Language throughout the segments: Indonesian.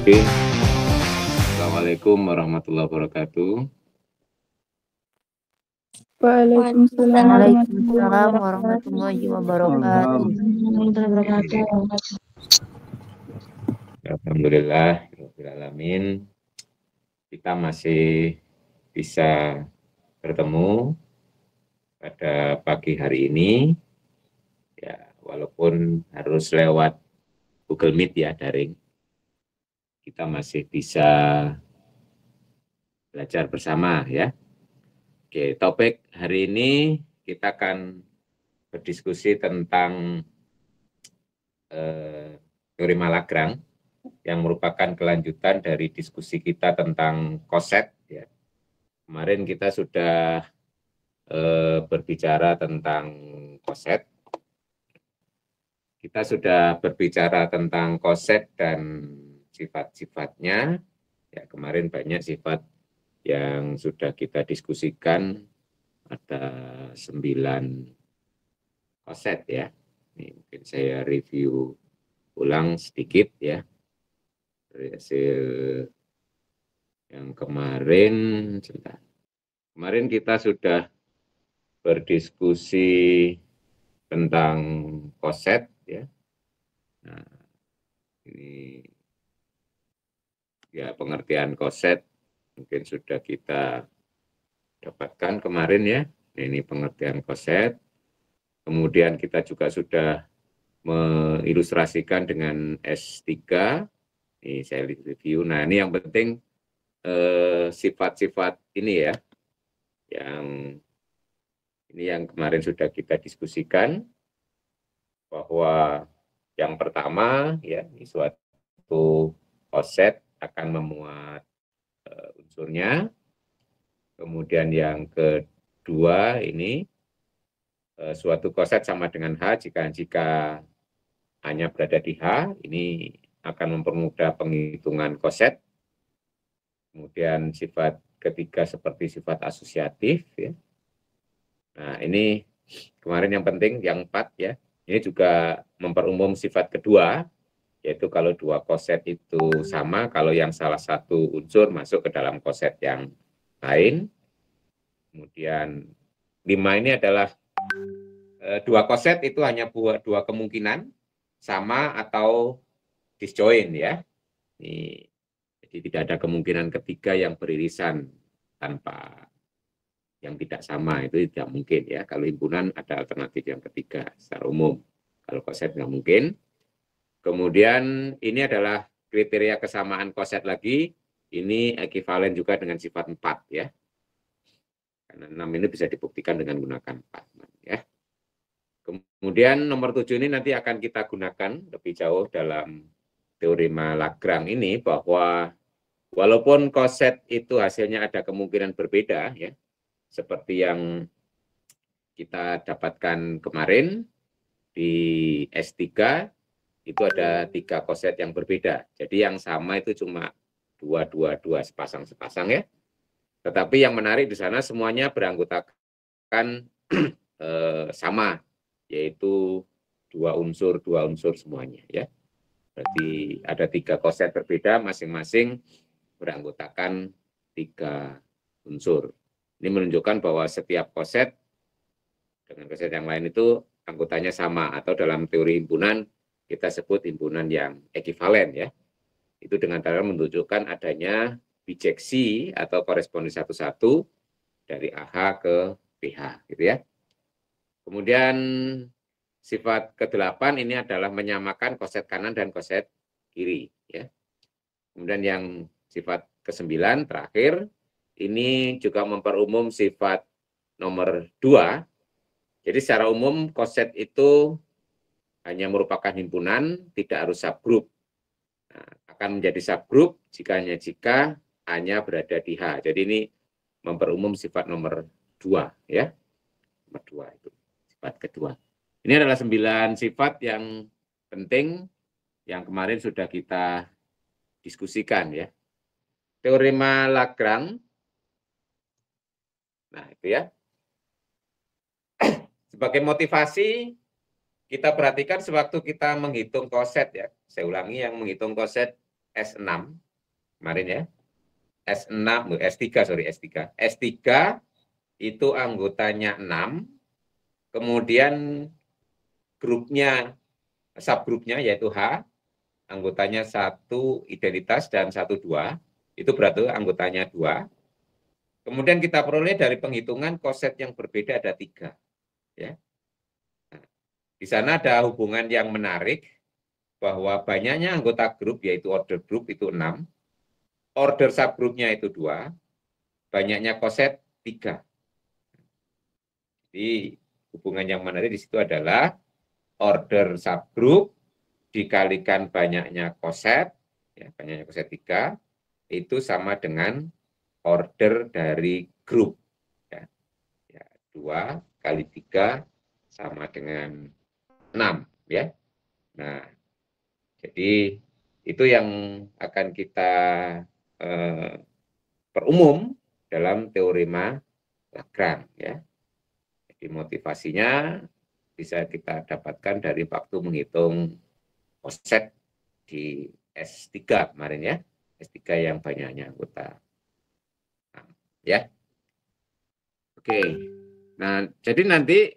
Oke. Assalamualaikum warahmatullahi wabarakatuh. Waalaikumsalam warahmatullahi wabarakatuh. Alhamdulillah, alamin. Kita masih bisa bertemu pada pagi hari ini, ya walaupun harus lewat Google Meet ya, daring. Kita masih bisa belajar bersama ya. Oke, topik hari ini kita akan berdiskusi tentang teorema Lagrange yang merupakan kelanjutan dari diskusi kita tentang koset. Ya. Kemarin kita sudah berbicara tentang koset. Kita sudah berbicara tentang koset dan sifat-sifatnya. Ya, kemarin banyak sifat yang sudah kita diskusikan, ada 9 koset ya. Ini mungkin saya review ulang sedikit ya. Dari hasil yang kemarin, sebentar. Kemarin kita sudah berdiskusi tentang koset ya. Nah, ini ya pengertian koset mungkin sudah kita dapatkan kemarin ya. Ini pengertian koset. Kemudian kita juga sudah mengilustrasikan dengan S3. Ini saya review. Nah, ini yang penting sifat-sifat ini ya. Yang kemarin sudah kita diskusikan, bahwa yang pertama ya, ini suatu koset akan memuat unsurnya. Kemudian yang kedua ini suatu koset sama dengan H jika hanya berada di H, ini akan mempermudah penghitungan koset. Kemudian sifat ketiga seperti sifat asosiatif ya. Nah, ini kemarin yang penting yang 4 ya. Ini juga memperumum sifat kedua, yaitu kalau dua koset itu sama, kalau yang salah satu unsur masuk ke dalam koset yang lain. Kemudian 5 ini adalah dua koset itu hanya dua kemungkinan, sama atau disjoin ya. Ini, jadi tidak ada kemungkinan ketiga yang beririsan tanpa yang tidak sama, itu tidak mungkin ya. Kalau himpunan ada alternatif yang ketiga secara umum. Kalau koset nggak mungkin. Kemudian ini adalah kriteria kesamaan koset lagi. Ini ekivalen juga dengan sifat 4 ya. Karena 6 ini bisa dibuktikan dengan gunakan 4 ya. Kemudian nomor 7 ini nanti akan kita gunakan lebih jauh dalam teorema Lagrange ini, bahwa walaupun koset itu hasilnya ada kemungkinan berbeda ya, seperti yang kita dapatkan kemarin di S3, itu ada 3 koset yang berbeda. Jadi yang sama itu cuma 2 sepasang-sepasang ya. Tetapi yang menarik di sana semuanya beranggotakan sama, yaitu dua unsur semuanya ya. Berarti ada 3 koset berbeda, masing-masing beranggotakan 3 unsur. Ini menunjukkan bahwa setiap koset dengan koset yang lain itu anggotanya sama, atau dalam teori himpunan kita sebut himpunan yang ekivalen ya. Itu dengan cara menunjukkan adanya bijeksi atau koresponden satu-satu dari AH ke PH gitu ya. Kemudian sifat ke-8 ini adalah menyamakan koset kanan dan koset kiri ya. Kemudian yang sifat ke-9 terakhir ini juga memperumum sifat nomor 2. Jadi secara umum koset itu hanya merupakan himpunan, tidak harus subgroup. Nah, akan menjadi subgroup jika hanya berada di H. Jadi ini memperumum sifat nomor 2 ya. Nomor 2 itu sifat kedua. Ini adalah 9 sifat yang penting yang kemarin sudah kita diskusikan ya. Teorema Lagrange. Nah, itu ya. Sebagai motivasi, kita perhatikan sewaktu kita menghitung koset ya. Saya ulangi, yang menghitung koset S6 kemarin ya. S6, S3 sorry S3. S3 itu anggotanya 6, kemudian grupnya, subgrupnya yaitu H, anggotanya 1 identitas dan 1 2, itu berarti anggotanya 2. Kemudian kita peroleh dari penghitungan koset yang berbeda ada 3. Ya. Nah, di sana ada hubungan yang menarik bahwa banyaknya anggota grup yaitu order group itu 6, order subgrupnya itu 2, banyaknya koset 3. Jadi hubungan yang menarik di situ adalah order subgroup dikalikan banyaknya koset, ya, banyaknya koset 3, itu sama dengan order dari grup. Ya. Ya, 2 kali 3 sama dengan 6. Ya. Nah, jadi itu yang akan kita perumum dalam teorema Lagrange. Ya. Jadi motivasinya bisa kita dapatkan dari waktu menghitung offset di S3 kemarin ya. S3 yang banyaknya anggota. Nah, ya. Oke. Nah, jadi nanti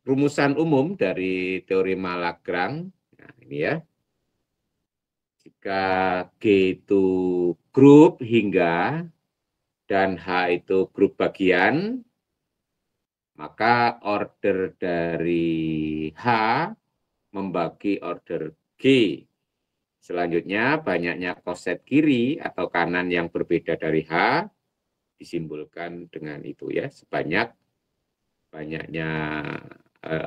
rumusan umum dari teorema Lagrange, nah ini ya. Jika G itu grup hingga dan H itu grup bagian, maka order dari H membagi order G. Selanjutnya, banyaknya koset kiri atau kanan yang berbeda dari H disimbolkan dengan itu ya, sebanyak banyaknya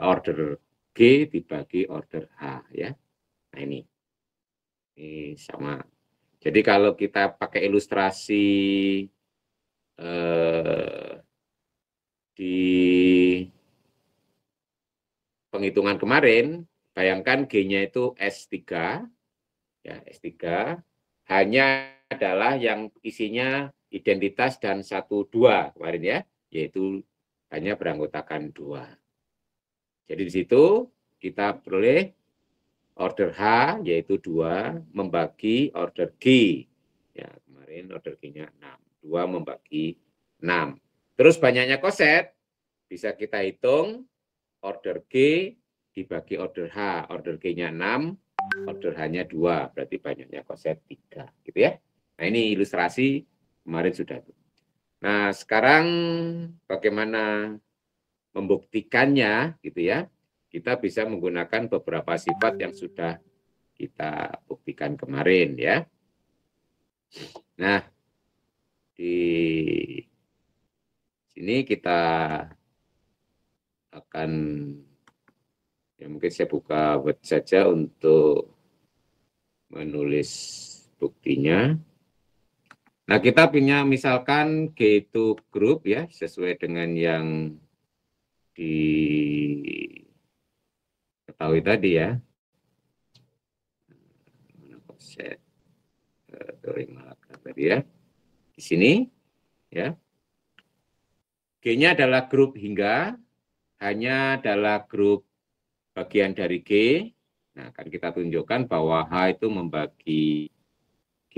order G dibagi order H ya. Nah ini sama. Jadi kalau kita pakai ilustrasi di penghitungan kemarin, bayangkan G-nya itu S3, ya S3, hanya adalah yang isinya identitas dan 1 2 kemarin ya, yaitu hanya beranggotakan 2. Jadi di situ kita peroleh order H yaitu 2 membagi order G. Ya, kemarin order G-nya 6. 2 membagi 6. Terus banyaknya koset bisa kita hitung order G dibagi order H. Order G-nya 6, order H-nya 2, berarti banyaknya koset 3, gitu ya. Nah, ini ilustrasi kemarin sudah. Nah, sekarang bagaimana membuktikannya, gitu ya. Kita bisa menggunakan beberapa sifat yang sudah kita buktikan kemarin, ya. Nah, di sini kita akan, ya mungkin saya buka Word saja untuk menulis buktinya. Nah, kita punya misalkan G itu grup ya, sesuai dengan yang diketahui tadi ya. Offset teorema Lagrange tadi ya. Di sini ya. G-nya adalah grup hingga, hanya adalah grup bagian dari G. Nah, akan kita tunjukkan bahwa H itu membagi G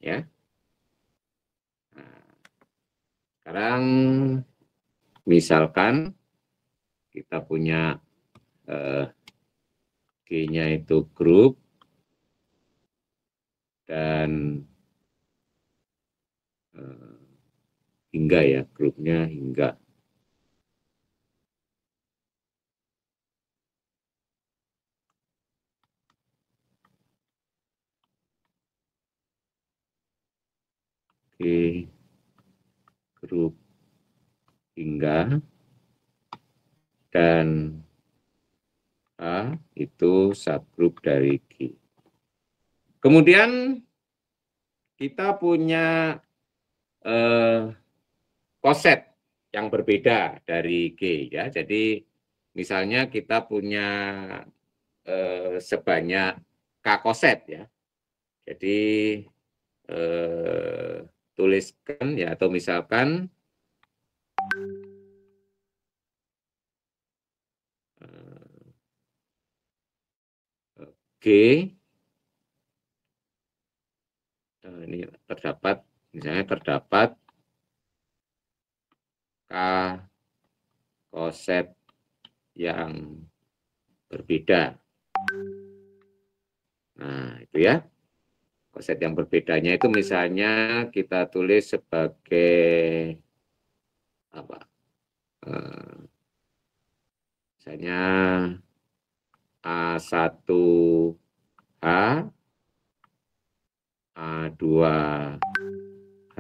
ya. Nah, sekarang misalkan kita punya G-nya itu grup dan hingga ya, grupnya hingga. Oke, grup hingga dan A itu subgrup dari G. Kemudian kita punya koset yang berbeda dari G ya. Jadi misalnya kita punya sebanyak K koset ya. Jadi tuliskan ya, atau misalkan G ini terdapat, misalnya terdapat K koset yang berbeda. Nah, itu ya. Koset yang berbedanya itu misalnya kita tulis sebagai apa? Misalnya A1H, A2H,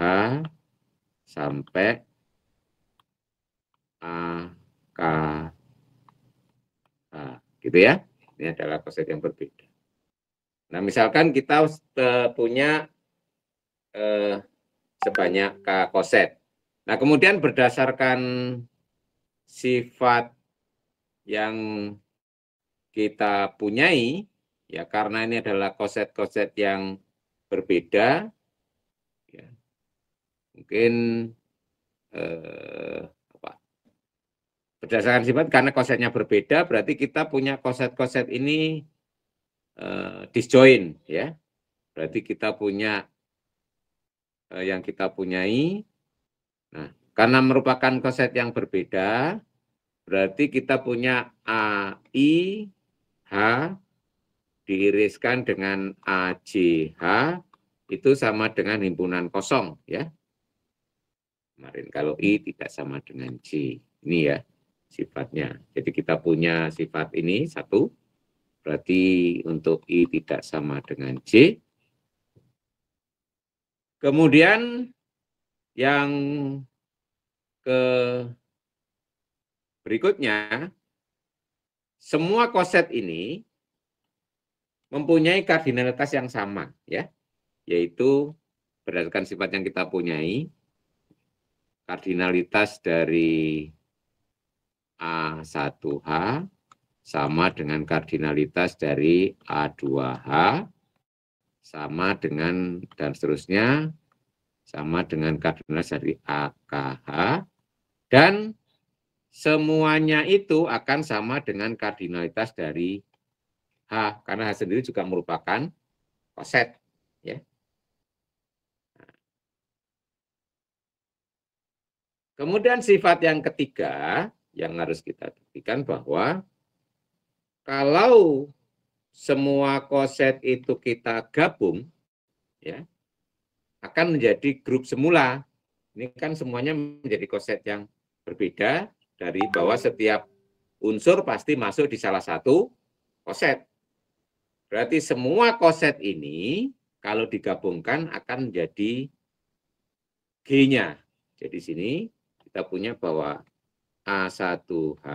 sampai AKH. Gitu ya. Ini adalah koset yang berbeda. Nah, misalkan kita punya sebanyak K koset. Nah, kemudian berdasarkan sifat yang kita punyai, ya karena ini adalah koset-koset yang berbeda, ya, mungkin berdasarkan sifat, karena kosetnya berbeda, berarti kita punya koset-koset ini disjoin, ya. Berarti kita punya yang kita punyai. Nah, karena merupakan koset yang berbeda, berarti kita punya AI H diiriskan dengan AJH itu sama dengan himpunan kosong, ya. Kemarin kalau I tidak sama dengan J. Ini ya sifatnya. Jadi kita punya sifat ini satu, berarti untuk I tidak sama dengan J. Kemudian yang berikutnya, semua koset ini mempunyai kardinalitas yang sama, ya, yaitu berdasarkan sifat yang kita punyai, kardinalitas dari A1H sama dengan kardinalitas dari A2H, sama dengan, dan seterusnya, sama dengan kardinalitas dari AKH, dan semuanya itu akan sama dengan kardinalitas dari H, karena H sendiri juga merupakan koset, ya. Kemudian sifat yang ketiga yang harus kita buktikan bahwa kalau semua koset itu kita gabung, ya, akan menjadi grup semula. Ini kan semuanya menjadi koset yang berbeda, dari bahwa setiap unsur pasti masuk di salah satu koset. Berarti semua koset ini kalau digabungkan akan menjadi G-nya. Jadi sini kita punya bahwa A1H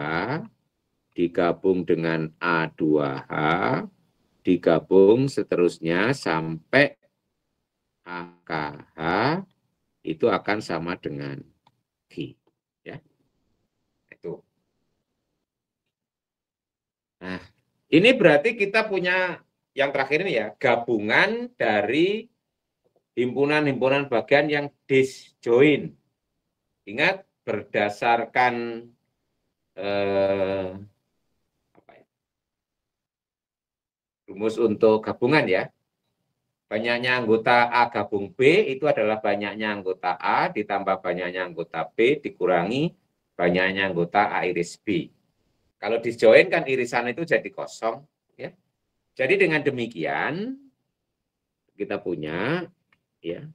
digabung dengan A2H, digabung seterusnya sampai AKH, itu akan sama dengan G. Ya. Itu. Nah, ini berarti kita punya yang terakhir ini ya, gabungan dari himpunan-himpunan bagian yang disjoin. Ingat, berdasarkan rumus untuk gabungan ya. Banyaknya anggota A gabung B itu adalah banyaknya anggota A ditambah banyaknya anggota B dikurangi banyaknya anggota A iris B. Kalau disjoin kan irisan itu jadi kosong. Ya. Jadi dengan demikian kita punya ya,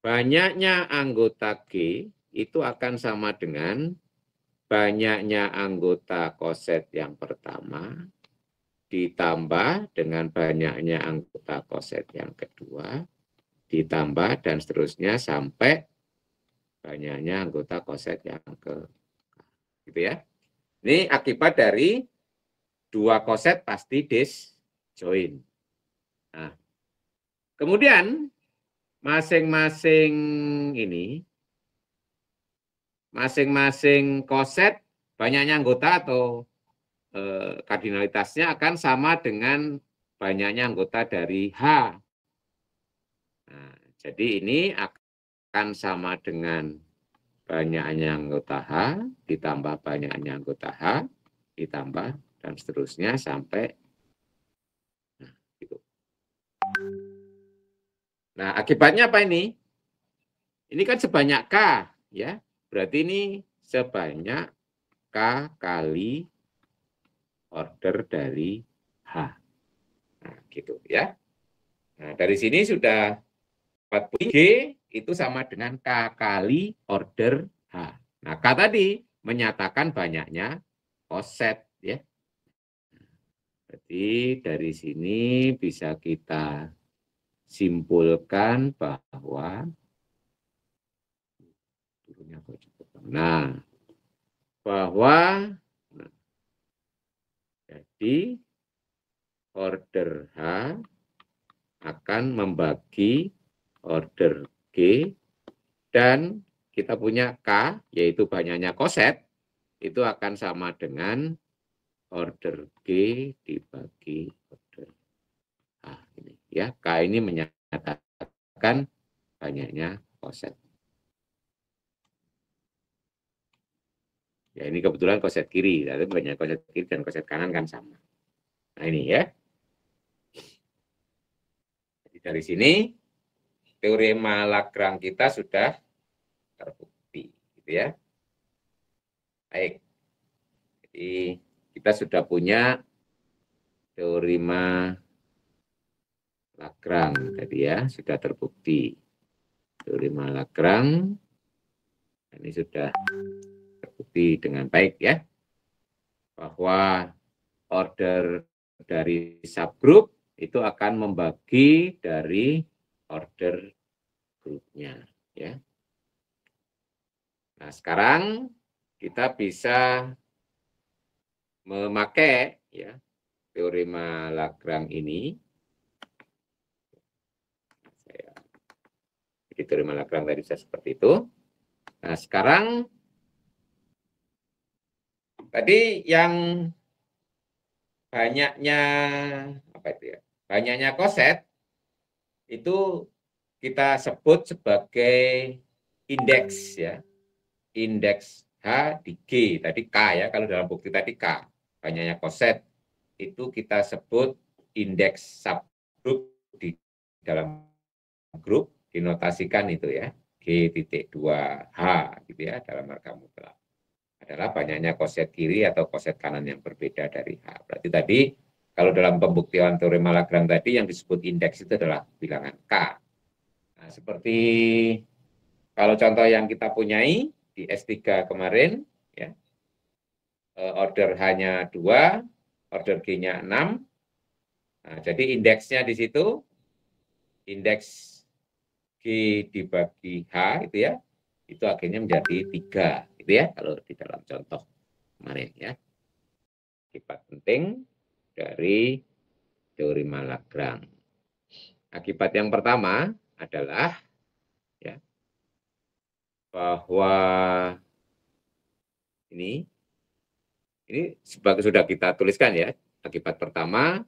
banyaknya anggota G itu akan sama dengan banyaknya anggota koset yang pertama ditambah dengan banyaknya anggota koset yang kedua ditambah dan seterusnya sampai banyaknya anggota koset yang ke, gitu ya. Ini akibat dari dua koset pasti disjoin. Nah, kemudian masing-masing ini, masing-masing koset banyaknya anggota atau kardinalitasnya akan sama dengan banyaknya anggota dari H. Nah, jadi ini akan sama dengan banyaknya anggota H ditambah banyaknya anggota H ditambah dan seterusnya sampai Nah, akibatnya apa ini? Ini kan sebanyak K, ya. Berarti ini sebanyak K kali order dari H. Nah, gitu ya. Nah, dari sini sudah 40 G itu sama dengan K kali order H. Nah, K tadi menyatakan banyaknya offset, ya. Jadi dari sini bisa kita simpulkan bahwa bahwa jadi order H akan membagi order G dan kita punya K yaitu banyaknya koset itu akan sama dengan order G dibagi order H ini ya. K ini menyatakan banyaknya koset. Ya ini kebetulan koset kiri, tapi banyak koset kiri dan koset kanan kan sama. Nah ini ya. Jadi dari sini teorema Lagrange kita sudah terbukti, gitu ya. Baik. Jadi kita sudah punya teorema Lagrange tadi ya, sudah terbukti. Teorema Lagrange ini sudah terbukti dengan baik ya, bahwa order dari subgroup itu akan membagi dari order grupnya ya. Nah, sekarang kita bisa memakai ya teorema Lagrange ini. Jadi teorema Lagrange tadi bisa seperti itu. Nah, sekarang tadi yang banyaknya apa itu ya? Banyaknya koset itu kita sebut sebagai indeks ya. Indeks H di G, tadi K ya, kalau dalam bukti tadi K, banyaknya koset, itu kita sebut indeks subgroup di dalam grup, dinotasikan itu ya, G.2H gitu ya, dalam marga mutlak. Adalah banyaknya koset kiri atau koset kanan yang berbeda dari H. Berarti tadi, kalau dalam pembuktian teorema Lagrange tadi, yang disebut indeks itu adalah bilangan K. Nah, seperti kalau contoh yang kita punyai, di S3 kemarin, ya, order H-nya 2, order G-nya 6. Nah, jadi indeksnya di situ, indeks G dibagi H, itu ya, itu akhirnya menjadi 3, gitu ya, kalau di dalam contoh kemarin, ya. Akibat penting dari teorema Lagrange. Akibat yang pertama adalah, ya, bahwa ini sebagai sudah kita tuliskan ya. Akibat pertama,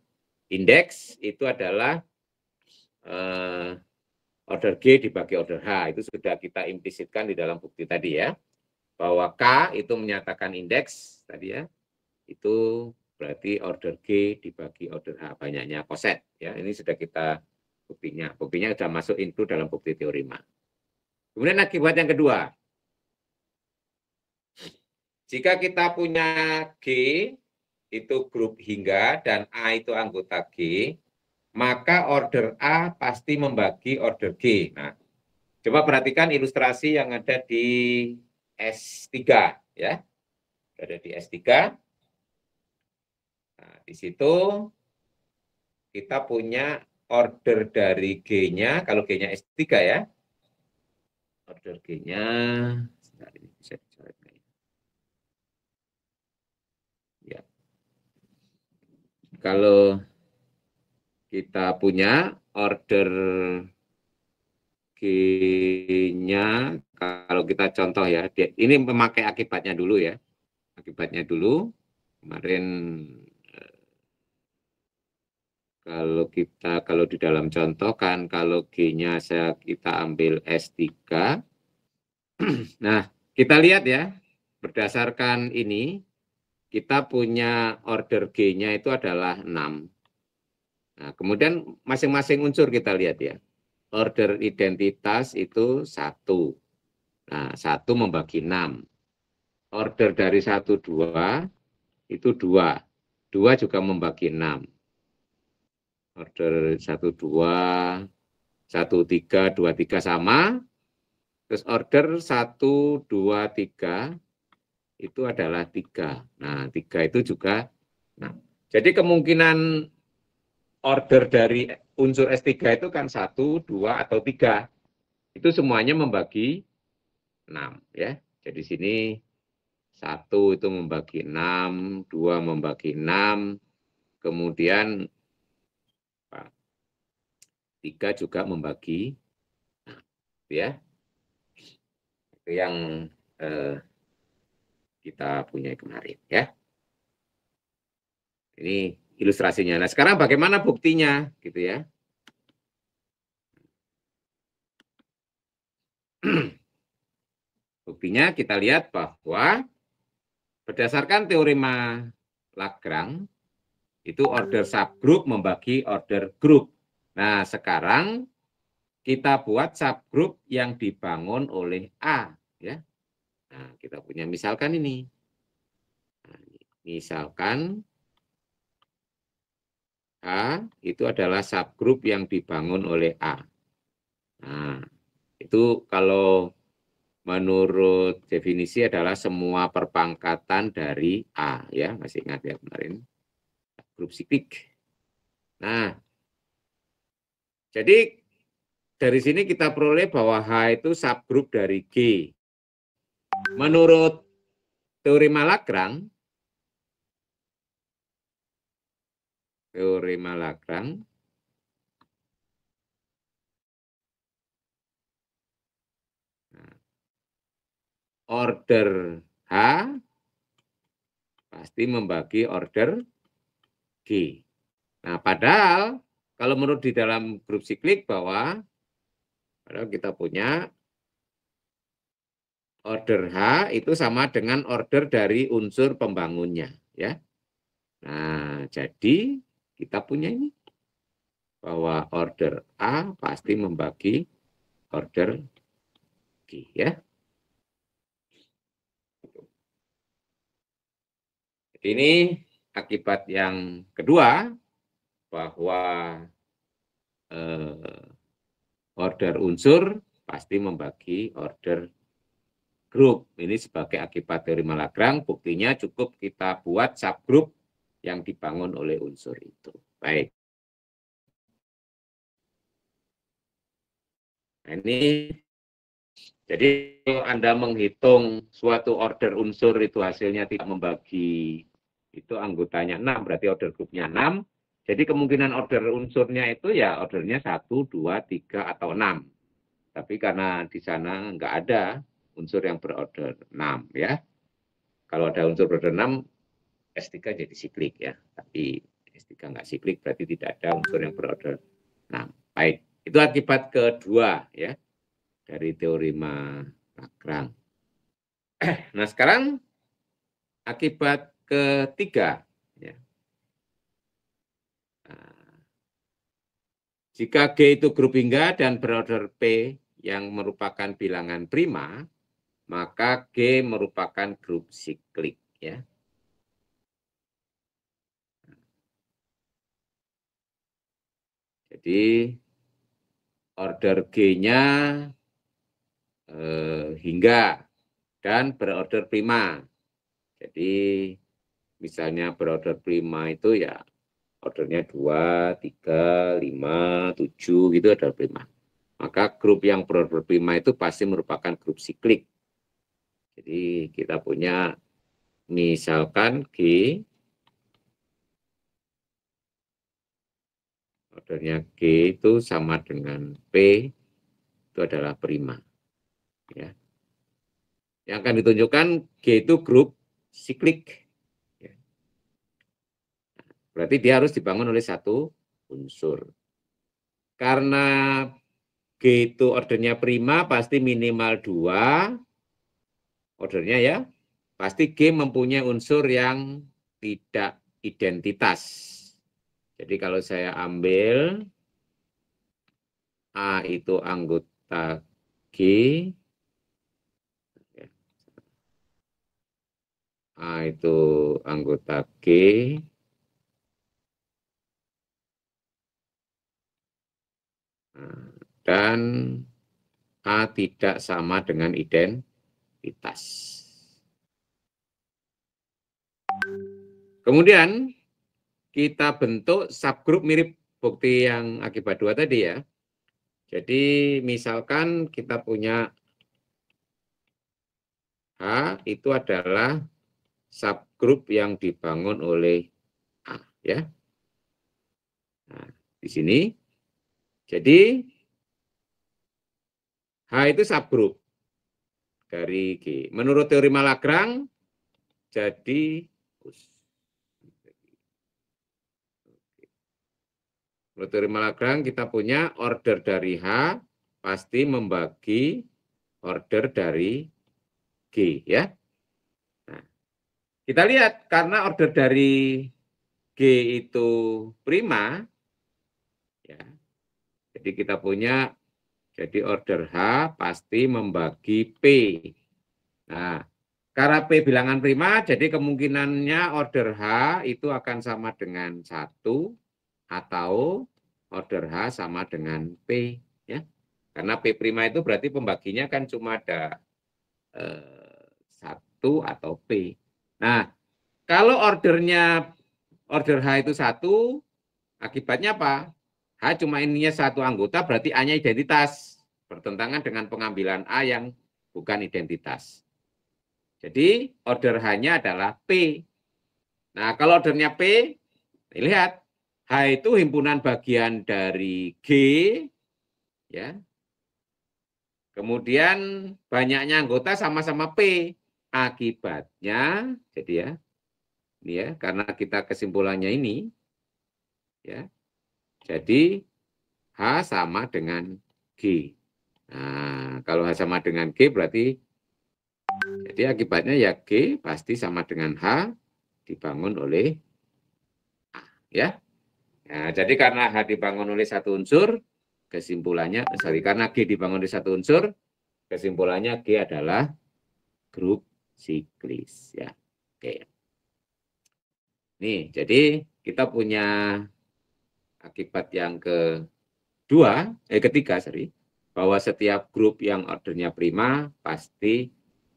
indeks itu adalah order G dibagi order H. Itu sudah kita implisitkan di dalam bukti tadi ya. Bahwa K itu menyatakan indeks tadi ya. Itu berarti order G dibagi order H, banyaknya koset ya. Ini sudah kita buktinya. Buktinya sudah masuk include dalam bukti teorema. Kemudian akibat yang kedua. Jika kita punya G itu grup hingga dan A itu anggota G, maka order A pasti membagi order G. Nah, coba perhatikan ilustrasi yang ada di S3 ya. Ada di S3. Nah, di situ kita punya order dari G-nya, kalau G-nya S3 ya. Order G-nya bisa dicoret. Ya. Kalau kita punya order G-nya, kalau kita contoh ya, ini memakai akibatnya dulu ya. Akibatnya dulu, kemarin kalau di dalam contoh kan, kalau G-nya kita ambil S3. Nah, kita lihat ya, berdasarkan ini, kita punya order G-nya itu adalah 6. Nah, kemudian masing-masing unsur kita lihat ya. Order identitas itu 1. Nah, 1 membagi 6. Order dari 1, 2 itu 2. 2 juga membagi 6. Order 1, 2, 1, 3, 2, 3 sama. Terus order 1, 2, 3 itu adalah 3. Nah, 3 itu juga. Nah, jadi kemungkinan order dari unsur S3 itu kan 1, 2, atau 3. Itu semuanya membagi 6 ya. Jadi sini 1 itu membagi 6, 2 membagi 6, kemudian 3 juga membagi 6 ya. Itu yang kita punya kemarin ya. Ini ilustrasinya. Nah, sekarang bagaimana buktinya gitu ya. Buktinya kita lihat bahwa berdasarkan teorema Lagrange itu order subgroup membagi order group. Nah, sekarang kita buat subgroup yang dibangun oleh A ya. Nah, kita punya misalkan ini. Nah, misalkan A itu adalah subgroup yang dibangun oleh A. Nah, itu kalau menurut definisi adalah semua perpangkatan dari A ya, masih ingat ya kemarin grup siklik. Nah, jadi dari sini kita peroleh bahwa H itu subgroup dari G. Menurut teorema Lagrange, order H pasti membagi order G. Nah, padahal kalau menurut di dalam grup siklik bahwa padahal kita punya order H itu sama dengan order dari unsur pembangunnya ya. Nah, jadi kita punya ini bahwa order A pasti membagi order G ya. Ini akibat yang kedua bahwa order unsur pasti membagi order grup. Ini sebagai akibat teorema Lagrange, buktinya cukup kita buat subgroup yang dibangun oleh unsur itu. Baik. Nah, ini jadi kalau Anda menghitung suatu order unsur itu hasilnya tidak membagi itu anggotanya 6, berarti order grupnya 6. Jadi kemungkinan order unsurnya itu ya ordernya 1, 2, 3, atau 6. Tapi karena di sana nggak ada unsur yang berorder 6 ya. Kalau ada unsur berorder 6, S3 jadi siklik ya. Tapi S3 nggak siklik berarti tidak ada unsur yang berorder 6. Baik, itu akibat kedua ya dari teorema Lagrange. Nah, sekarang akibat ketiga ya. Nah, jika G itu grup hingga dan berorder P yang merupakan bilangan prima, maka G merupakan grup siklik ya. Jadi order G-nya hingga dan berorder prima. Jadi misalnya berorder prima itu ya ordernya 2, 3, 5, 7 gitu order prima. Maka grup yang berorder prima itu pasti merupakan grup siklik. Jadi kita punya misalkan G, ordernya G itu sama dengan P, itu adalah prima. Ya. Yang akan ditunjukkan G itu grup siklik. Ya. Berarti dia harus dibangun oleh satu unsur. Karena G itu ordernya prima, pasti minimal 2. Ordernya ya, pasti G mempunyai unsur yang tidak identitas. Jadi kalau saya ambil A itu anggota G, A itu anggota G, dan A tidak sama dengan identitas. Kemudian kita bentuk subgrup mirip bukti yang akibat 2 tadi ya. Jadi misalkan kita punya H itu adalah subgrup yang dibangun oleh A ya. Nah, di sini jadi H itu subgrup dari G. Menurut teorema Lagrange jadi menurut teorema Lagrange kita punya order dari H pasti membagi order dari G ya. Nah, kita lihat karena order dari G itu prima ya. Jadi kita punya jadi order H pasti membagi P. Nah, karena P bilangan prima, jadi kemungkinannya order H itu akan sama dengan 1 atau order H sama dengan P. Ya. Karena P prima itu berarti pembaginya kan cuma ada 1 atau P. Nah, kalau order H itu 1, akibatnya apa? H cuma ininya 1 anggota, berarti A-nya identitas. Bertentangan dengan pengambilan A yang bukan identitas. Jadi order H-nya adalah P. Nah, kalau ordernya P, lihat H itu himpunan bagian dari G, ya. Kemudian banyaknya anggota sama-sama P. Akibatnya, jadi ya, ini ya, karena kita kesimpulannya ini, ya. Jadi H sama dengan G. Nah, kalau H sama dengan G berarti jadi akibatnya ya G pasti sama dengan H dibangun oleh A. Ya. Nah, jadi karena H dibangun oleh satu unsur, kesimpulannya, karena G dibangun oleh satu unsur, kesimpulannya G adalah grup siklis. Ya. Oke. Nih, jadi kita punya akibat yang ketiga, bahwa setiap grup yang ordernya prima pasti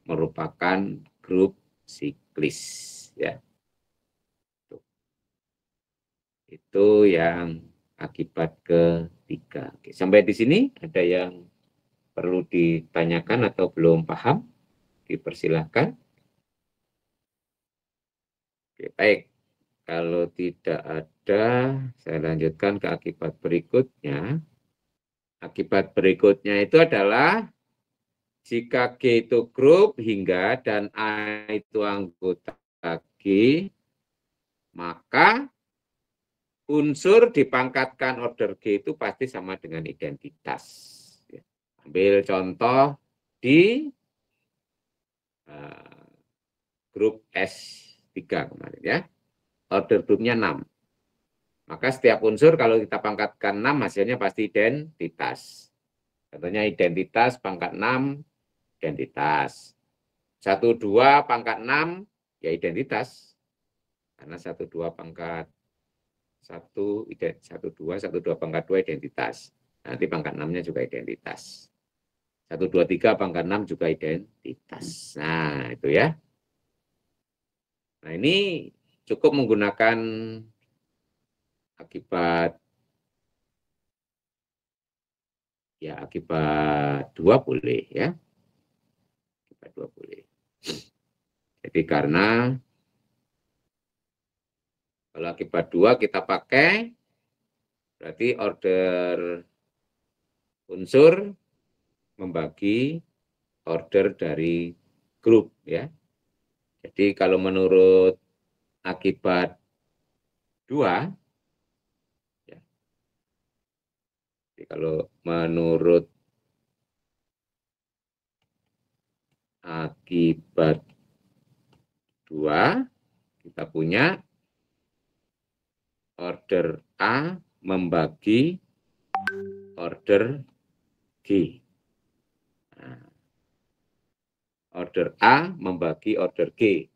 merupakan grup siklis. Ya. Itu yang akibat ketiga. Oke, sampai di sini ada yang perlu ditanyakan atau belum paham? Dipersilahkan. Oke, baik. Kalau tidak ada, saya lanjutkan ke akibat berikutnya. Akibat berikutnya itu adalah jika G itu grup hingga dan A itu anggota G, maka unsur dipangkatkan order G itu pasti sama dengan identitas. Ambil contoh di grup S3 kemarin ya. Order grupnya 6. Maka setiap unsur kalau kita pangkatkan 6 hasilnya pasti identitas. Contohnya identitas pangkat 6, identitas. 1, 2 pangkat 6, ya identitas. Karena 1, 2 pangkat 1, 2 pangkat 2 identitas. Nanti pangkat 6-nya juga identitas. 1, 2, 3 pangkat 6 juga identitas. Nah, itu ya. Nah, ini cukup menggunakan akibat 2 boleh ya. Akibat 2 boleh. Jadi karena kalau akibat 2 kita pakai berarti order unsur membagi order dari grup ya. Jadi kalau menurut akibat 2 ya. Jadi kalau menurut akibat 2 kita punya order A membagi order G. Nah, order A membagi order G.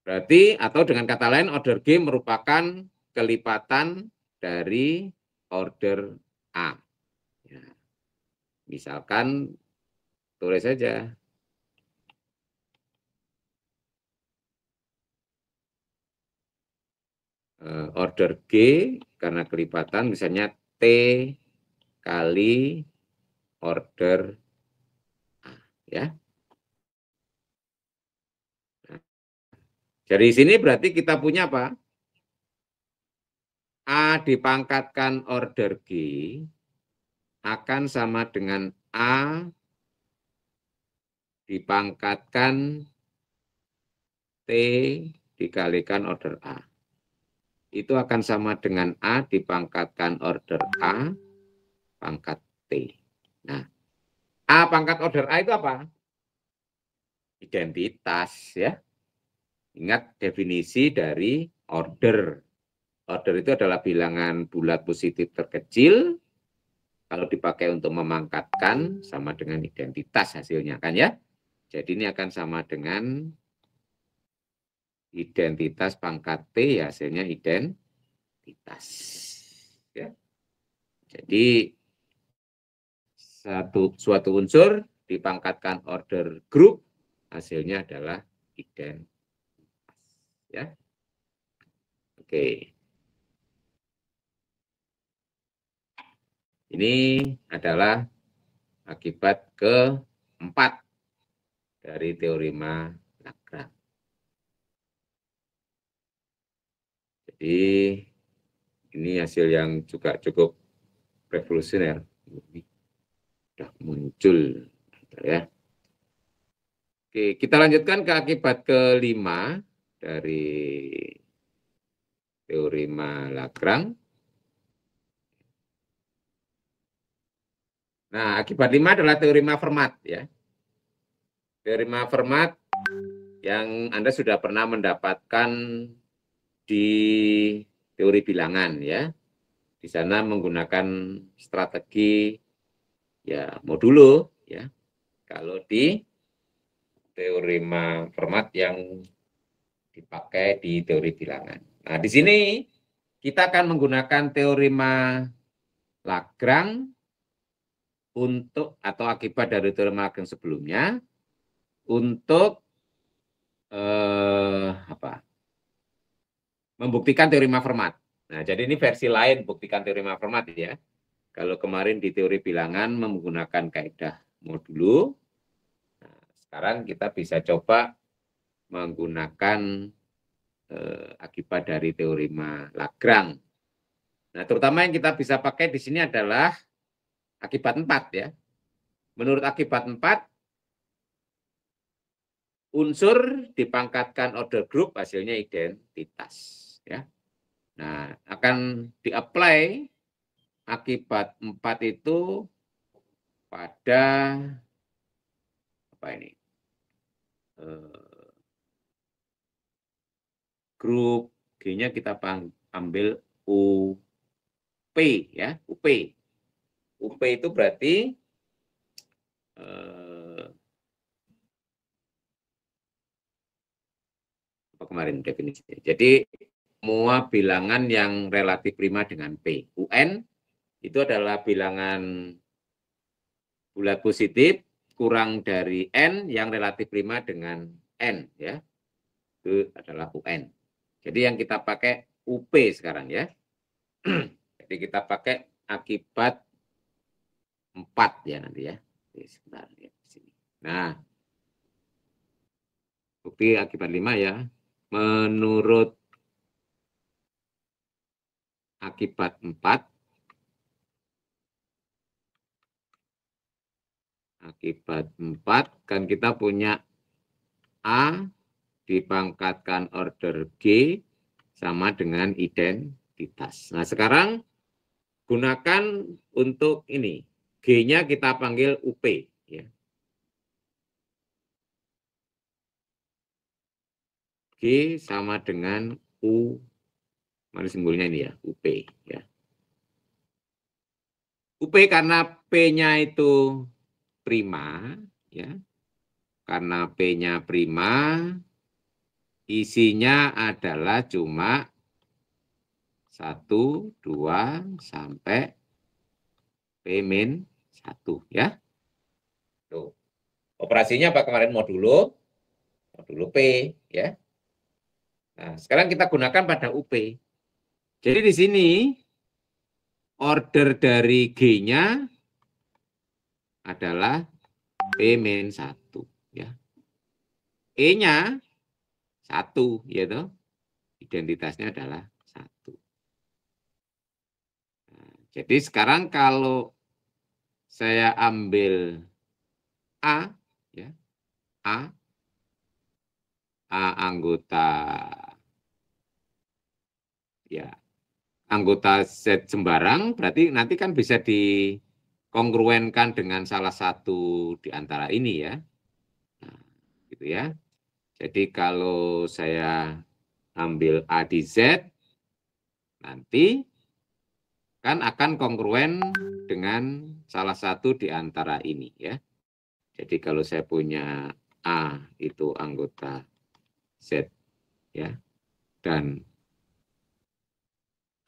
Berarti, atau dengan kata lain, order G merupakan kelipatan dari order A. Ya. Misalkan, tulis saja. Order G, karena kelipatan, misalnya T kali order A. Ya. Nah, dari sini berarti kita punya apa? A dipangkatkan order G akan sama dengan A dipangkatkan T dikalikan order A. Itu akan sama dengan A dipangkatkan order A pangkat T. Nah, A pangkat order A itu apa? Identitas, ya. Ingat definisi dari order. Order itu adalah bilangan bulat positif terkecil. Kalau dipakai untuk memangkatkan, sama dengan identitas hasilnya, kan ya? Jadi ini akan sama dengan identitas pangkat T, ya, hasilnya identitas. Ya. Jadi suatu unsur dipangkatkan order grup, hasilnya adalah identitas. Ya. Oke. Ini adalah akibat keempat dari teorema Lagrange. Jadi ini hasil yang juga cukup revolusioner. Sudah muncul, ya. Oke, kita lanjutkan ke akibat kelima dari teorema Lagrange. Nah, akibat 5 adalah teorema Fermat, ya. Teorema Fermat yang Anda sudah pernah mendapatkan di teori bilangan, ya. Di sana menggunakan strategi, ya, modulo, ya. Kalau di teorema Fermat yang dipakai di teori bilangan. Nah, di sini kita akan menggunakan teorema Lagrange untuk, atau akibat dari teorema Lagrange sebelumnya, untuk membuktikan teorema Fermat. Nah, jadi ini versi lain buktikan teorema Fermat, ya. Kalau kemarin di teori bilangan menggunakan kaidah modulo, nah, sekarang kita bisa coba menggunakan akibat dari teorema Lagrange. Nah, terutama yang kita bisa pakai di sini adalah akibat 4, ya. Menurut akibat 4, unsur dipangkatkan order group, hasilnya identitas, ya. Nah, akan di-apply akibat 4 itu pada apa ini? Grup G-nya kita ambil UP, ya, UP. UP itu berarti apa kemarin definisinya. Jadi semua bilangan yang relatif prima dengan P. UN itu adalah bilangan bulat positif kurang dari N yang relatif prima dengan N, ya. Itu adalah UN. Jadi yang kita pakai UP sekarang, ya. Jadi kita pakai akibat 4, ya, nanti, ya. Sebentar, ya, di sini. Nah, bukti akibat 5, ya. Menurut akibat 4, kan kita punya A dipangkatkan order G sama dengan identitas. Nah, sekarang gunakan untuk ini. G-nya kita panggil UP, ya. G sama dengan UP. Mari simbolnya ini ya, UP ya. UP karena P-nya itu prima ya. Karena P-nya prima, isinya adalah cuma 1, 2 sampai P-1 ya. Tuh. Operasinya apa kemarin modulo P ya. Nah, sekarang kita gunakan pada UP. Jadi di sini order dari G-nya adalah P-1 ya. E-nya 1 yaitu identitasnya adalah 1. Nah, jadi sekarang kalau saya ambil A ya. A anggota ya. Anggota Z sembarang berarti nanti kan bisa dikongruenkan dengan salah satu di antara ini ya. Nah, gitu ya. Jadi kalau saya ambil A di Z, nanti kan akan kongruen dengan salah satu di antara ini ya. Jadi kalau saya punya A itu anggota Z ya, dan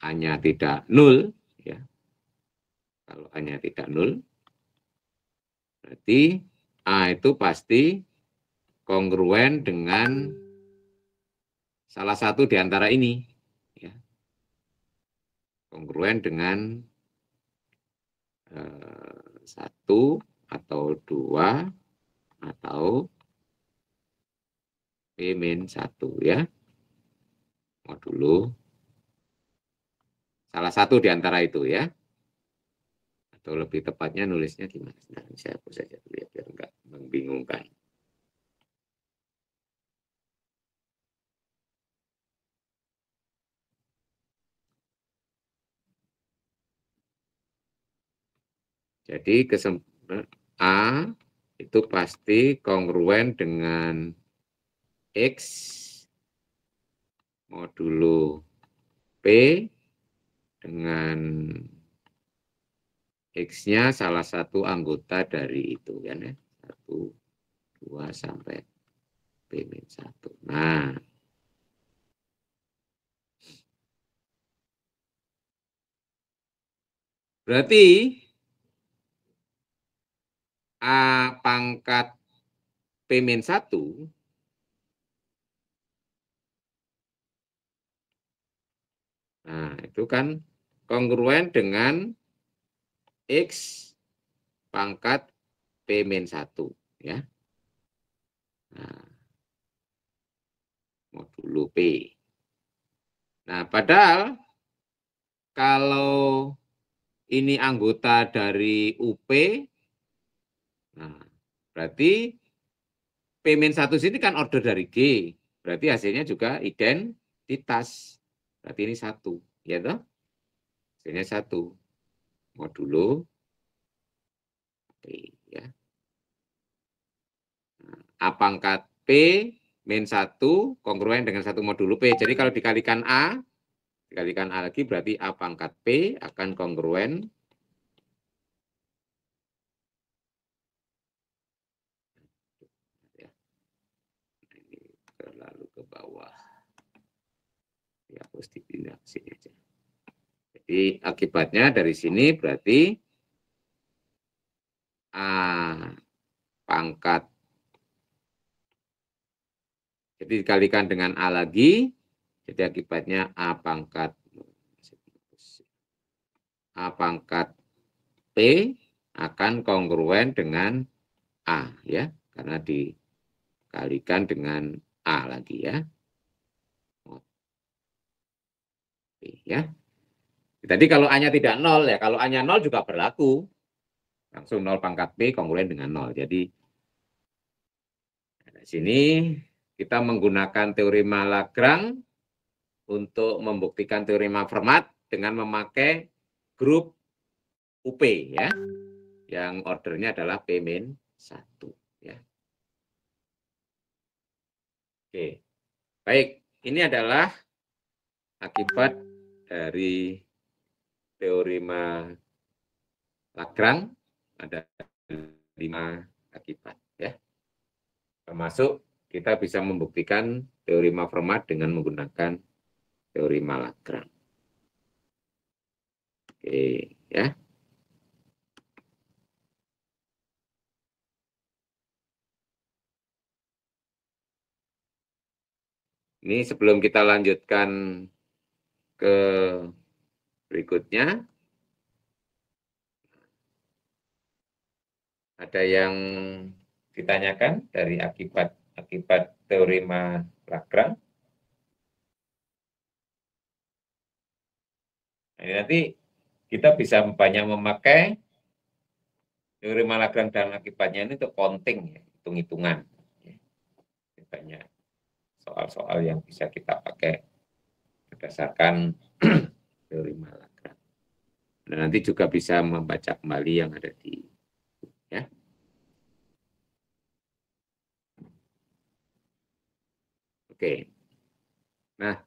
A-nya tidak 0 ya. Kalau A-nya tidak 0, berarti A itu pasti kongruen dengan salah satu di antara ini ya. Kongruen dengan 1 atau 2 atau P-1 ya. Modulo salah satu di antara itu ya. Atau lebih tepatnya nulisnya gimana? Nah, saya hapus saja dulu ya biar enggak membingungkan. Jadi A itu pasti kongruen dengan X modulo P dengan X-nya salah satu anggota dari itu kan ya. 1, 2 sampai P-1. Nah, berarti A pangkat P-1 nah itu kan kongruen dengan X pangkat P-1 ya. Nah, modulo P. Nah, padahal kalau ini anggota dari UP, nah berarti P-1 sini kan order dari G. Berarti hasilnya juga identitas. Berarti ini 1, ya toh? Hasilnya 1. Modulo P ya. A pangkat P min 1 kongruen dengan 1 modulo P. Jadi kalau dikalikan A lagi berarti A pangkat P akan kongruen ya. Ini terlalu ke bawah. Ya, harus dipindah ke sini aja. Jadi akibatnya dari sini berarti A pangkat. Jadi dikalikan dengan A lagi, jadi akibatnya A pangkat P akan kongruen dengan A ya, karena dikalikan dengan A lagi ya. Ya. Tadi kalau A-nya tidak 0 ya, kalau A-nya 0 juga berlaku. Langsung 0 pangkat P kongruen dengan 0. Jadi di sini kita menggunakan teorema Lagrange untuk membuktikan teorema Fermat dengan memakai grup UP ya. Yang ordernya adalah P-1 ya. Oke. Baik, ini adalah akibat dari teorema Lagrange ada 5 akibat ya. Termasuk kita bisa membuktikan teorema Fermat dengan menggunakan teorema Lagrange. Oke, ya. Ini sebelum kita lanjutkan ke berikutnya, ada yang ditanyakan dari akibat teorema Lagrange. Nah, ini nanti kita bisa banyak memakai teorema Lagrange dan akibatnya ini untuk counting, ya, hitung-hitungan. Banyak soal-soal yang bisa kita pakai berdasarkan teorema Lagrange. Dan nanti juga bisa membaca kembali yang ada di ya. Oke. Nah,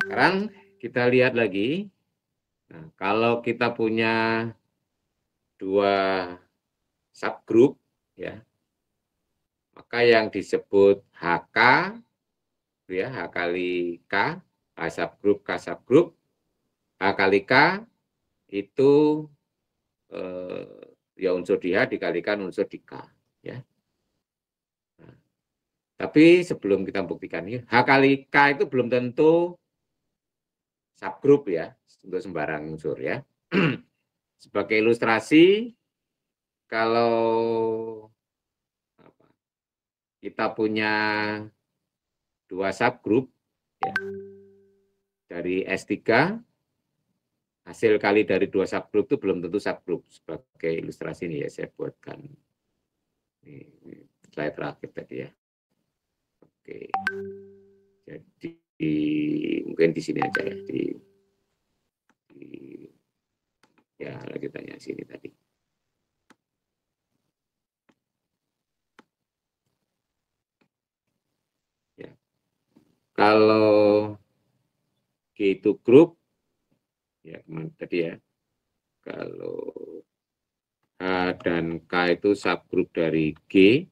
sekarang kita lihat lagi. Nah, kalau kita punya 2 subgroup ya, maka yang disebut HK ya, H kali K, H subgroup, K subgroup, H kali K itu ya unsur di H dikalikan unsur di K ya. Nah, tapi sebelum kita buktikan ini, H kali K itu belum tentu subgroup ya, untuk sembarang unsur ya. Sebagai ilustrasi, kalau kita punya 2 subgroup ya, dari S3, hasil kali dari 2 subgroup itu belum tentu subgroup. Sebagai ilustrasi ini ya saya buatkan ini slide terakhir tadi ya. Oke, jadi mungkin di sini aja ya, ya lagi tanya sini tadi. Ya. Kalau G itu grup, ya tadi ya, kalau H dan K itu subgrup dari G,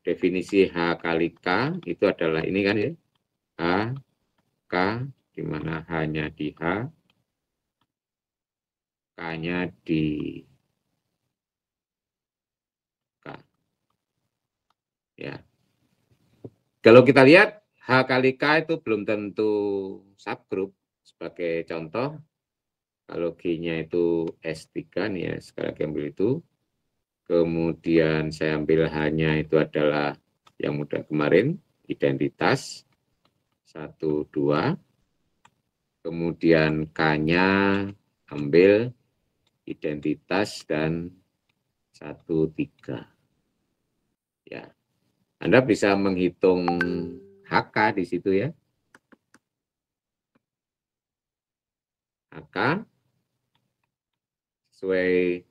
definisi H kali K itu adalah ini kan ya, H, K, di mana H-nya di H, K-nya di K. Ya. Kalau kita lihat H kali K itu belum tentu subgrup. Sebagai contoh, kalau G-nya itu S3 nih ya, sekali lagi ambil itu. Kemudian saya ambil H-nya itu adalah yang mudah kemarin, identitas 1, 2. Kemudian K-nya ambil identitas dan 1, 3. Ya. Anda bisa menghitung HK di situ ya. HK sesuai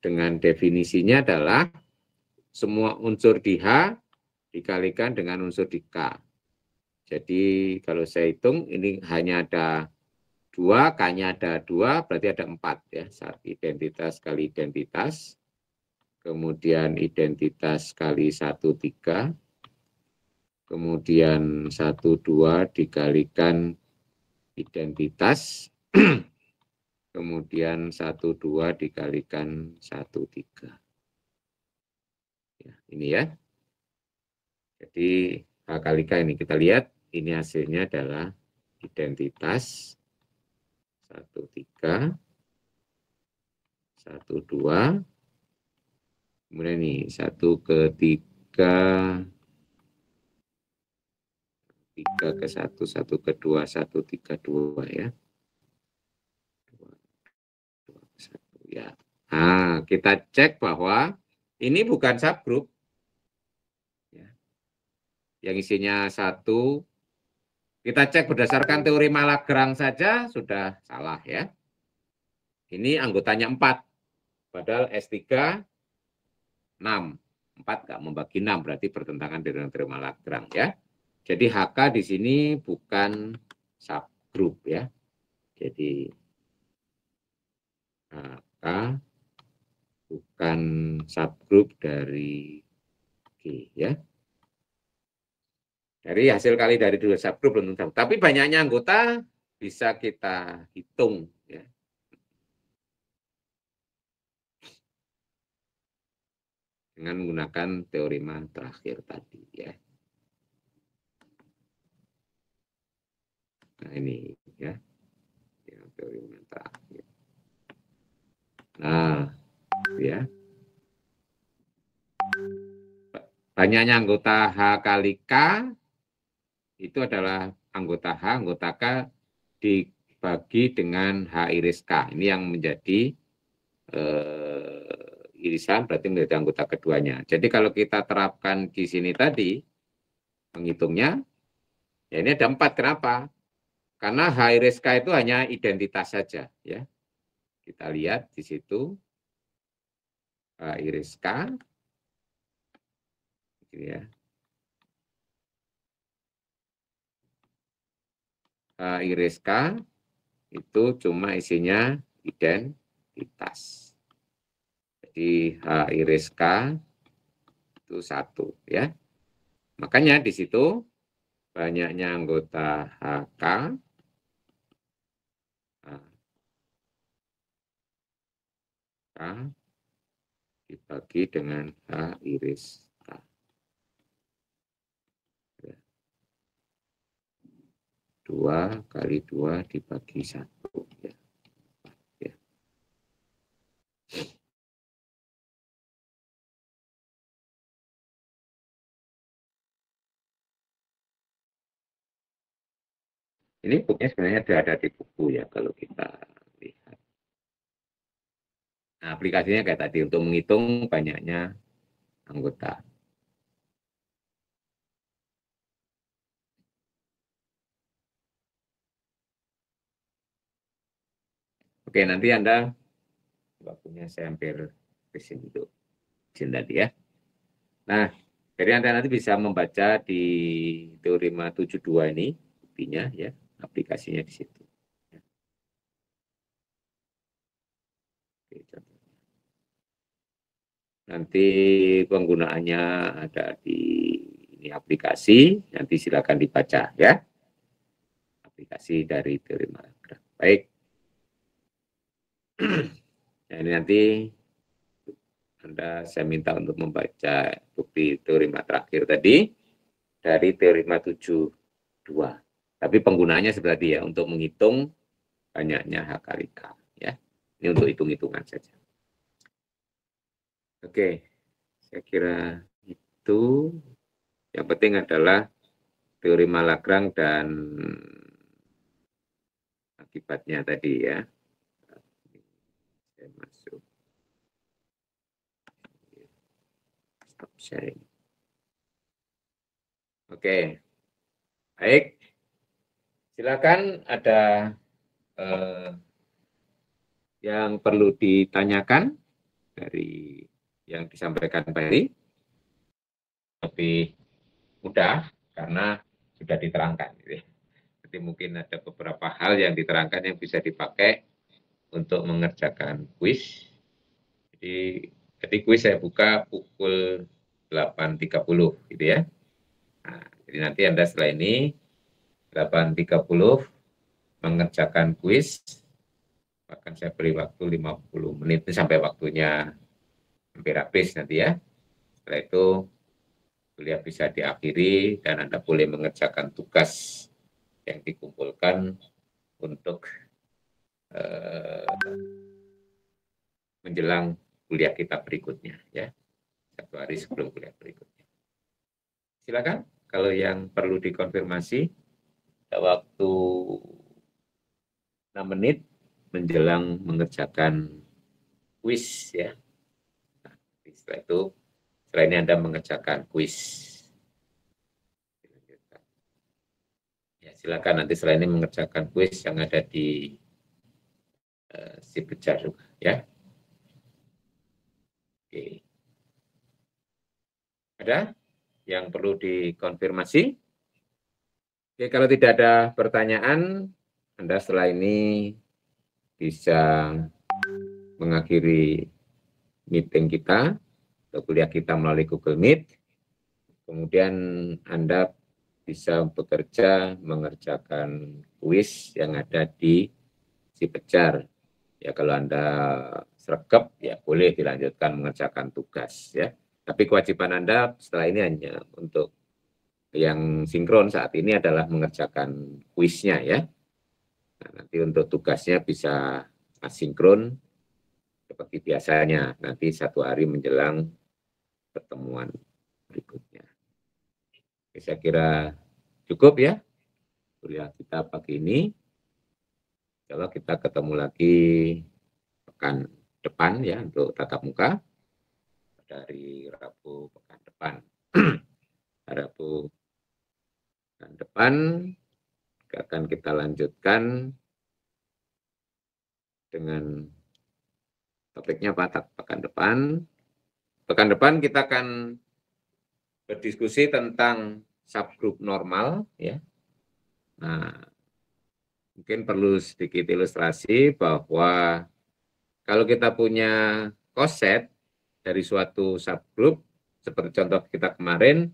dengan definisinya adalah semua unsur di H dikalikan dengan unsur di K. Jadi kalau saya hitung ini hanya ada 2, K-nya ada 2, berarti ada 4 ya. Identitas kali identitas, kemudian identitas kali 1, 3, kemudian 1, 2 dikalikan identitas, kemudian 1, 2 dikalikan 1, 3. Ya, ini ya. Jadi H kali K ini kita lihat, ini hasilnya adalah identitas 1, 3, 1, 2, kemudian ini 1 ke 3, 3 ke 1, 1 ke 2, 1, 3, 2 ya. 2 ke 1 ya. Nah, kita cek bahwa ini bukan subgroup. Ya. Yang isinya 1, kita cek berdasarkan teorema Lagrange saja sudah salah ya. Ini anggotanya 4, padahal S3 6. 4 nggak membagi 6, berarti bertentangan dengan teorema Lagrange ya. Jadi HK di sini bukan subgroup ya. Jadi HK bukan subgroup dari G ya. Dari hasil kali dari dua subgroup belum tentu. Tapi banyaknya anggota bisa kita hitung ya. Dengan menggunakan teorema terakhir tadi ya. Nah ini ya, teorema terakhir. Nah ya, banyaknya anggota H kali K itu adalah anggota H, anggota K dibagi dengan H iris K. Ini yang menjadi irisan berarti menjadi anggota keduanya. Jadi kalau kita terapkan di sini tadi, menghitungnya, ya ini ada 4. Kenapa? Karena H iris K itu hanya identitas saja. Ya. Kita lihat di situ, H iris K, ya. H iris K itu cuma isinya identitas. Jadi H iris K itu 1 ya. Makanya di situ banyaknya anggota HK dibagi dengan H iris K. 2 kali 2 dibagi 1 ya. Ya. Ini bukunya sebenarnya ada di buku ya kalau kita lihat. Nah, aplikasinya kayak tadi untuk menghitung banyaknya anggota. Oke, nanti Anda waktunya saya hampir ke sini dulu. Izin tadi ya. Nah, jadi Anda nanti bisa membaca di teorema 72 ini buktinya ya, aplikasinya di situ. Oke, nanti penggunaannya ada di ini aplikasi, nanti silakan dibaca ya. Aplikasi dari teorema Lagrange. Baik. Nah, ini nanti saya minta untuk membaca bukti teorema terakhir tadi dari teorema 72. Tapi penggunaannya seperti ya untuk menghitung banyaknya H kali K ya. Ini untuk hitung-hitungan saja. Oke, saya kira itu. Yang penting adalah teorema Lagrange dan akibatnya tadi ya. Saya masuk. Stop sharing. Oke, baik. Silakan ada yang perlu ditanyakan dari yang disampaikan Pak Heri. Lebih mudah karena sudah diterangkan. Jadi mungkin ada beberapa hal yang diterangkan yang bisa dipakai untuk mengerjakan kuis. Jadi kuis saya buka pukul 8.30 gitu ya. Nah, jadi nanti Anda setelah ini 8.30 mengerjakan kuis. Bahkan saya beri waktu 50 menit sampai waktunya hampir habis nanti ya. Setelah itu kuliah bisa diakhiri dan Anda boleh mengerjakan tugas yang dikumpulkan untuk menjelang kuliah kita berikutnya ya. 1 hari sebelum kuliah berikutnya. Silakan kalau yang perlu dikonfirmasi waktu 6 menit menjelang mengerjakan kuis ya. Nah, setelah itu setelah ini Anda mengerjakan kuis. Ya, silakan nanti setelah ini mengerjakan kuis yang ada di si Bejar juga ya. Oke. Ada yang perlu dikonfirmasi? Oke, kalau tidak ada pertanyaan, Anda setelah ini bisa mengakhiri meeting kita atau kuliah kita melalui Google Meet. Kemudian Anda bisa bekerja mengerjakan kuis yang ada di si Pejar. Ya, kalau Anda sregep, ya boleh dilanjutkan mengerjakan tugas. Ya, tapi kewajiban Anda setelah ini hanya untuk yang sinkron saat ini adalah mengerjakan kuisnya ya. Nah, nanti untuk tugasnya bisa asinkron seperti biasanya, nanti 1 hari menjelang pertemuan berikutnya. Oke, saya kira cukup ya kuliah kita pagi ini. Kalau kita ketemu lagi pekan depan ya untuk tatap muka dari Rabu pekan depan. Rabu pekan depan akan kita lanjutkan dengan topiknya apa pekan depan. Pekan depan kita akan berdiskusi tentang subgroup normal ya. Nah, mungkin perlu sedikit ilustrasi bahwa kalau kita punya koset dari suatu subgroup seperti contoh kita kemarin,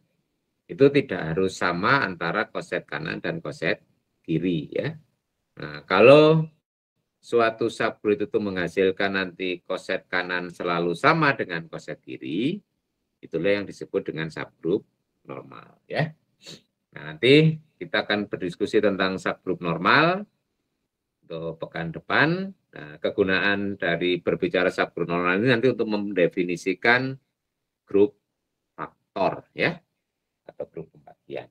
itu tidak harus sama antara koset kanan dan koset kiri ya. Nah, kalau suatu subgroup itu menghasilkan nanti koset kanan selalu sama dengan koset kiri, itulah yang disebut dengan subgroup normal ya. Nah, nanti kita akan berdiskusi tentang subgroup normal untuk pekan depan. Nah, kegunaan dari berbicara subgroup normal ini nanti untuk mendefinisikan grup faktor ya, atau grup pembagian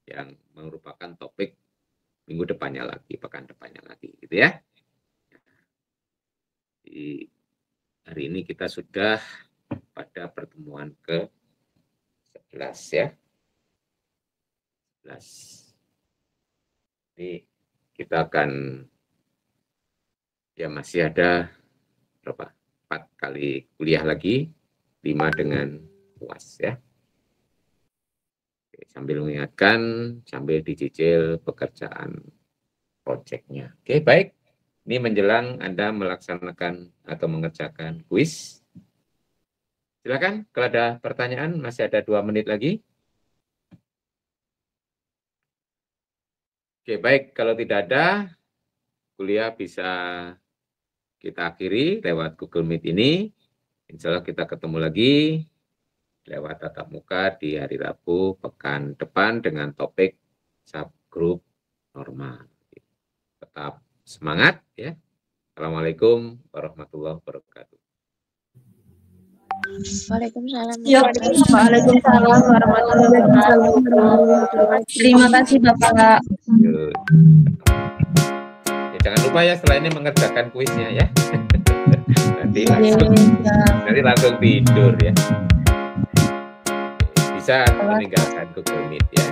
yang merupakan topik minggu depannya lagi, pekan depannya lagi, gitu ya. Di hari ini kita sudah pada pertemuan ke-11 ya. 11. Ini kita akan ya masih ada berapa? 4 kali kuliah lagi, 5 dengan UAS ya. Sambil mengingatkan, sambil dicicil pekerjaan proyeknya. Oke, baik. Ini menjelang Anda melaksanakan atau mengerjakan kuis. Silakan, kalau ada pertanyaan, masih ada 2 menit lagi. Oke, baik. Kalau tidak ada, kuliah bisa kita akhiri lewat Google Meet ini. Insya Allah kita ketemu lagi lewat tatap muka di hari Rabu pekan depan dengan topik subgroup normal. Tetap semangat ya. Assalamualaikum warahmatullahi wabarakatuh. Waalaikumsalam. Waalaikumsalam warahmatullahi wabarakatuh. Terima kasih Bapak. Ya, jangan lupa ya setelah ini mengerjakan kuisnya ya. nanti langsung tidur ya. Bisa meninggalkan Google Meet ya.